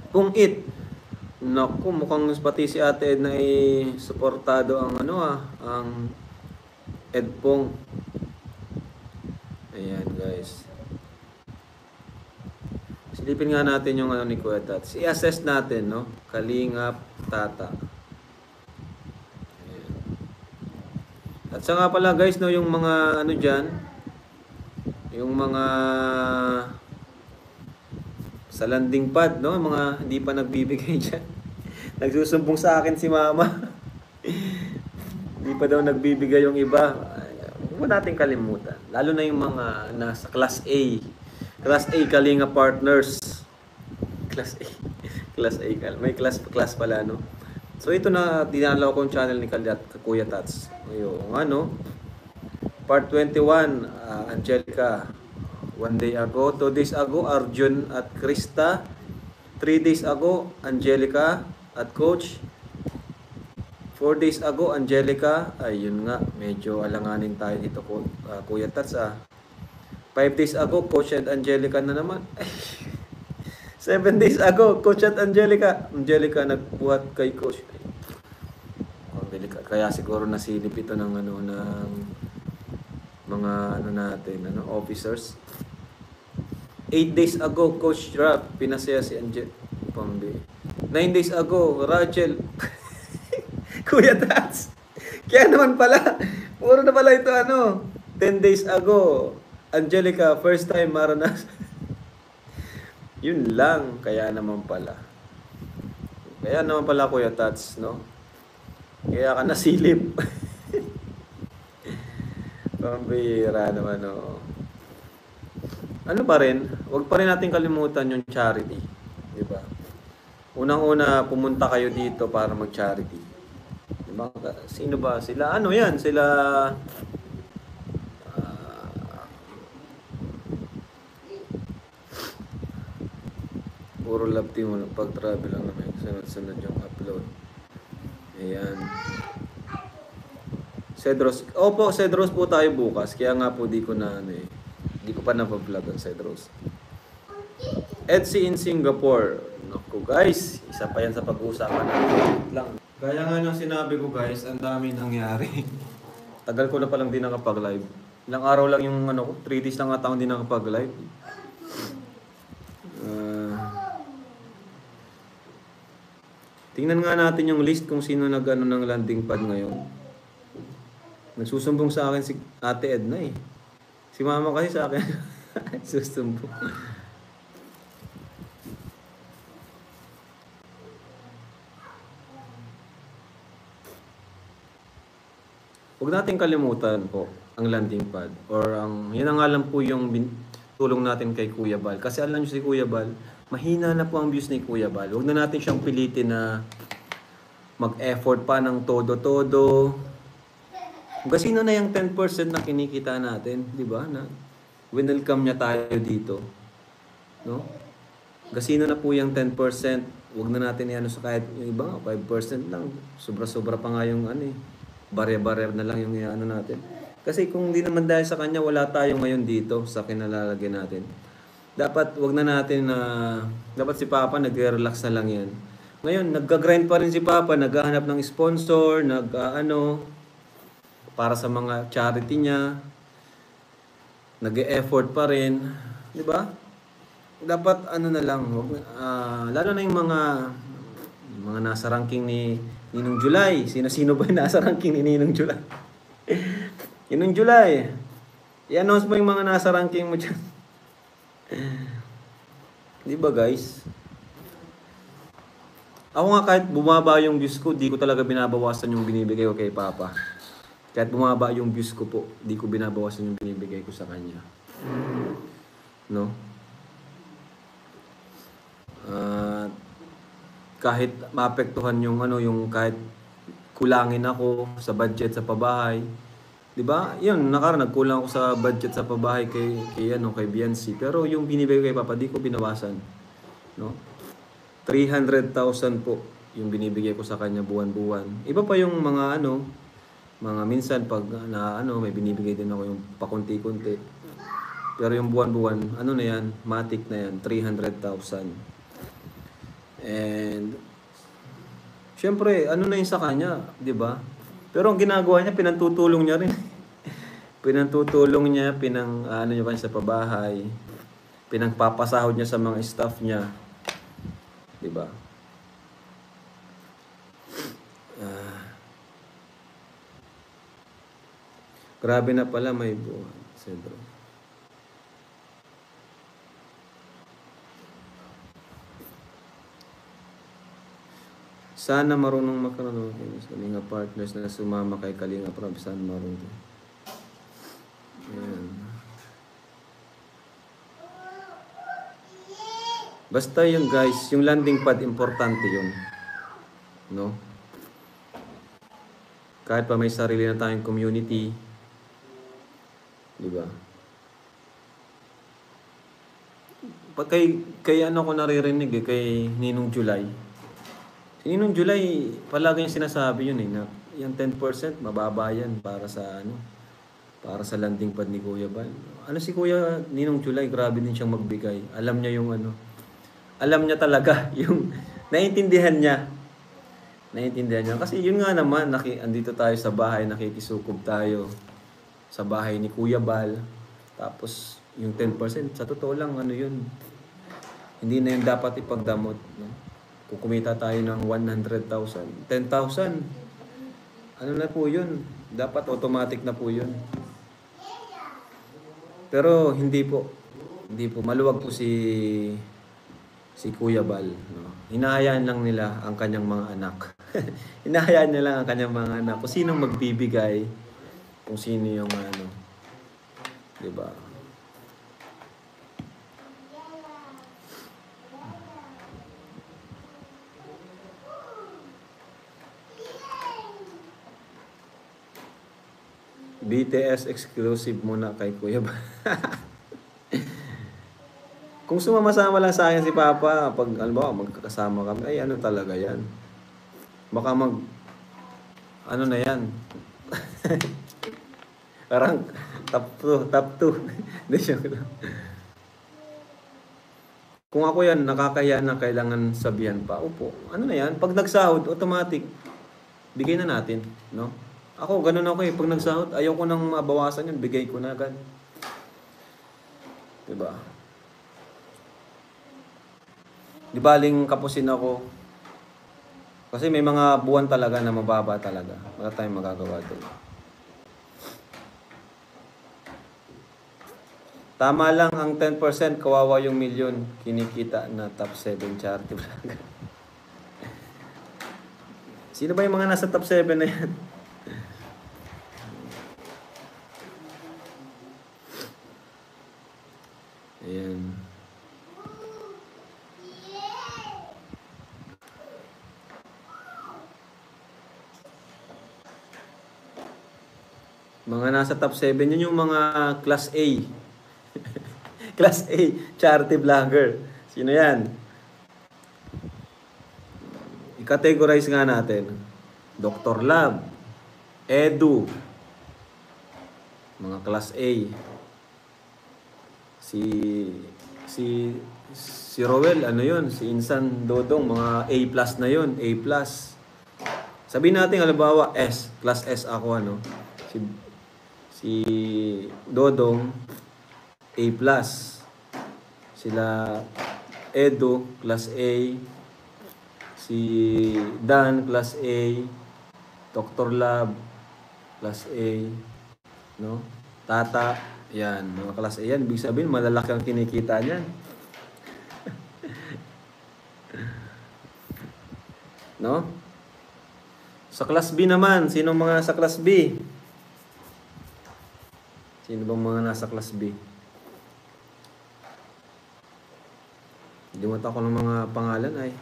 Pung It. Naku, mukhang pati si Ate Ed na suportado ang ang Edpong. Ayan guys. Silipin nga natin yung ni Kuya Tats. I-assess natin, no? Kalingap, Tata. Ayan. At sa nga pala guys, no, yung mga dyan, yung mga sa landing pad, no? Mga hindi pa nagbibigay dyan. Nagsusumbong sa akin si Mama. Hindi pa daw nagbibigay yung iba. Huwag natin kalimutan. Lalo na yung mga nasa Class A. Class A Kalinga Partners. Class A. Class A. May class pala, no? So ito na, dinalaw kong channel ni Kuya Tats. Yung Part 21, Angelica. 1 day ago. 2 days ago, Arjun at Krista. 3 days ago, Angelica at Coach. 4 days ago, Angelica. Ayun nga, medyo alanganin tayo dito, Kuya Tats. 5 days ago, Coach and Angelica na naman. 7 days ago, Coach at Angelica. Angelica nagbuhat kay Coach. Angelica. Kaya siguro nasilip ito ng ng mga natin, officers. 8 days ago, Coach Rap, pinasaya si Angel Pambi. 9 days ago, Rachel. Kuya Tats. Kaya naman pala, puro na pala ito 10 days ago, Angelica, first time maranas. Yun lang, kaya naman pala. Kaya naman pala, Kuya Tats, no? Kaya ka nasilip. Pambihira naman, no? Ano pa rin, wag pa rin natin kalimutan yung charity. Diba? Unang-una, pumunta kayo dito para mag-charity. Diba? Sino ba? Sila, yan? Sila, puro love team, pag-travel lang naman. Sunod-sunod yung upload. Ayan. Cedros. Opo, Cedros po tayo bukas. Kaya nga po di ko pa na-vlog ang Cedros. Etsy in Singapore. Naku guys, isa pa yan sa pag-uusapan natin lang. Kaya nga nang sinabi ko guys, ang dami nangyari. Tagal ko na palang di nakapag-live. Ilang araw lang yung 3 days lang ata akong di nakapag-live. Tingnan nga natin yung list kung sino ng landing pad ngayon. Nagsusumbong sa akin si Ate Edna eh. Si Mama kasi sa akin susumbong. Huwag natin kalimutan po ang landing pad or yan ang alam po yung tulong natin kay Kuya Bal. Kasi alam nyo si Kuya Bal, mahina na po ang views ni Kuya Bal. Huwag na natin siyang pilitin na mag-effort pa ng todo-todo. Gasino na yung 10% na kinikita natin, di ba? Na welcome niya tayo dito. No? Gasino na po yung 10%. Huwag na natin sa kahit yung iba, 5% lang. Sobra-sobra pa nga yung bare-bare na lang yung natin. Kasi kung di naman dahil sa kanya, wala tayo ngayon dito sa kinalalagyan natin. Dapat wag na natin dapat si Papa nagre-relax na lang yan. Ngayon, nagga-grind pa rin si Papa, naghahanap ng sponsor, para sa mga charity niya. Nag-e-effort pa rin, 'di ba? Dapat na lang, lalo na yung mga nasa ranking ni Ninong July. Sino ba yung nasa ranking ni Ninong July? Ninong July. I-announce mo yung mga nasa ranking mo diyan. 'Di ba, guys? Ako nga kahit bumaba yung views ko, di ko talaga binabawasan yung binibigay ko kay Papa. Kahit bumaba yung views ko po, di ko binabawasan yung binibigay ko sa kanya. No? Kahit maapektuhan yung yung kahit kulangin ako sa budget sa pabahay. 'Di ba? 'Yun, nagkulang ako sa budget sa pabahay kay Biancy, pero yung binibigay kay Papa di ko binawasan. No? 300,000 po yung binibigay ko sa kanya buwan-buwan. Iba pa yung mga mga minsan pag may binibigay din ako yung pakunti-kunti. Pero yung buwan-buwan, na yan, matik na yan, 300,000. And syempre, ano na yun sa kanya, 'di ba? Pero ang ginagawa niya, pinantutulong niya rin. Pinantutulong niya, ano niya pa sa pabahay. Pinagpapasahod niya sa mga staff niya, 'di ba? Grabe na pala may buwan, Cedro. Sana marunong makaroon ng Kalinga partners na sumama kay Kalinga Prab. Sana marunong. Ayan. Basta yung guys, yung landing pad, importante yun. No? Kahit pa may sarili na tayong community, di ba? Pag kay ano ko naririnig kay Ninong July. Si Ninong July, palagi yung sinasabi yun na yung 10% mababa yan para sa para sa landing pad ni Kuya Bal. Ano si Kuya Ninong July, grabe din siyang magbigay. Alam niya yung alam niya talaga yung naiintindihan niya. Naiintindihan niya. Kasi yun nga naman, andito tayo sa bahay, nakikisukob tayo sa bahay ni Kuya Bal. Tapos, yung 10%, sa totoo lang, yun. Hindi na yun dapat ipagdamot. No? Kung kumita tayo ng 100,000, 10,000, ano na po yun? Dapat automatic na po yun. Pero, hindi po. Hindi po. Maluwag po si Kuya Bal. No? Hinahayaan lang nila ang kanyang mga anak. Hinahayaan niya lang ang kanyang mga anak. Kung sinong magbibigay, kung sino yung diba? BTS exclusive muna kay Kuya Bal. Kung sumama-sama lang sa akin si Papa, pag magkakasama kami, ay talaga yan. Baka na yan. Parang top 2. Kung ako yan, nakakaya na kailangan sabihan pa. Upo, na yan? Pag nagsahod, automatic, bigay na natin. No? Ako, ganun ako Pag nagsahod, ayaw ko nang mabawasan yun, bigay ko na agad. Diba? Di baling kapusin ako. Kasi may mga buwan talaga na mababa talaga. Wala tayong magagawa doon. Tama lang ang 10%, kawawa yung milyon. Kinikita na top 7 charity vlogger. Sino ba yung mga nasa top 7 na yan? Ayan. Mga nasa top 7, yun yung mga class A. Class A, charity vlogger. Sino yan? I-categorize nga natin. Dr. Lab, Edu, mga class A. Si Roel, yun? Si Insan Dodong, mga A+ na yun, A+. Sabihin natin, halimbawa, S, class S ako, Si Dodong, A+. Sila Edu, class A. Si Dan, class A. Dr. Lab, class A. No? Tata, yan. Mga class A yan. Ibig sabihin, malalaki ang kinikita niyan. No? Sa class B naman, sino mga sa class B? Sino bang mga nasa class B? Limutan ko ng mga pangalan ay.